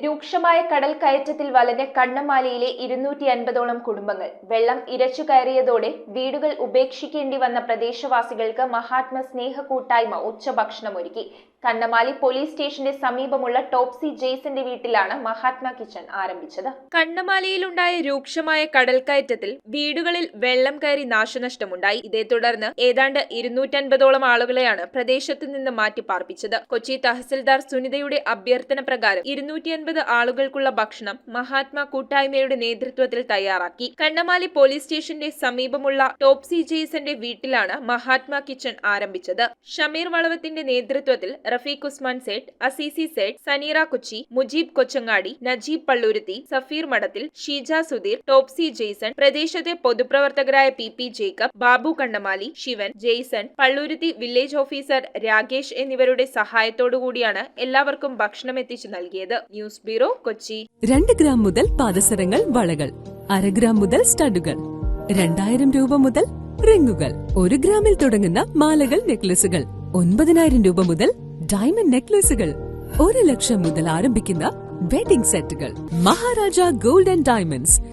രൂക്ഷമായ കടൽ കയറ്റത്തിൽ വലഞ്ഞ കണ്ണമാലിയിലെ 250ഓളം കുടുംബങ്ങൾ. വെള്ളം ഇരച്ചു കയറിയതോടെ വീടുകൾ ഉപേക്ഷിക്കേണ്ടി വന്ന പ്രദേശവാസികൾക്ക് മഹാത്മ സ്നേഹ കൂട്ടായ്മ ഉച്ചഭക്ഷണമൊരുക്കി. കണ്ണമാലി പോലീസ് സ്റ്റേഷന്റെ സമീപമുള്ള ടോപ്സി ജെയ്സന്റെ വീട്ടിലാണ് മഹാത്മ കിച്ചൺ ആരംഭിച്ചത്. കണ്ണമാലിയിലുണ്ടായ രൂക്ഷമായ കടൽക്കയറ്റത്തിൽ വീടുകളിൽ വെള്ളം കയറി നാശനഷ്ടമുണ്ടായി. ഇതേ തുടർന്ന് ഏതാണ്ട് 250ഓളം ആളുകളെയാണ് പ്രദേശത്ത് നിന്ന് മാറ്റി പാർപ്പിച്ചത്. കൊച്ചി തഹസിൽദാർ സുനിതയുടെ അഭ്യർത്ഥന പ്രകാരം 250 ആളുകൾക്കുള്ള ഭക്ഷണം മഹാത്മ കൂട്ടായ്മയുടെ നേതൃത്വത്തിൽ തയ്യാറാക്കി. കണ്ണമാലി പോലീസ് സ്റ്റേഷന്റെ സമീപമുള്ള ടോപ്സി ജെയ്സന്റെ വീട്ടിലാണ് മഹാത്മ കിച്ചൺ ആരംഭിച്ചത്. ഷമീർ വളവത്തിന്റെ നേതൃത്വത്തിൽ റഫീഖ് ഉസ്മാൻ സേഠ്, അസീസി സേഠ്, സനീറ കൊച്ചി, മുജീബ് കൊച്ചങ്ങാടി, നജീബ് പള്ളുരുത്തി, സഫീർ മഠത്തിൽ, ഷീജ സുധീർ, ടോപ്സി ജെയ്സൺ, പ്രദേശത്തെ പൊതുപ്രവർത്തകരായ P Jacob, Babu Kannamali, Shivan, Jaison, Palluruthy village officer Rakesh എന്നിവരുടെ സഹായത്തോടുകൂടിയാണ് എല്ലാവർക്കും ഭക്ഷണം എത്തിച്ചു നൽകിയത്. News bureau, Kochi. 2 ഗ്രാം മുതൽ പാദസരങ്ങൾ, വളകൾ, 1/2 ഗ്രാം മുതൽ സ്റ്റഡുകൾ, 2000 രൂപ മുതൽ റിങ്ങുകൾ, 1 ഗ്രാമിൽ തുടങ്ങുന്ന മാലകൾ, നെക്ലസുകൾ, 9000 രൂപ മുതൽ ഡയമണ്ട് നെക്ലസുകൾ, 1 ലക്ഷം മുതൽ ആരംഭിക്കുന്ന വെഡിംഗ് സെറ്റുകൾ. Maharaja gold and diamonds,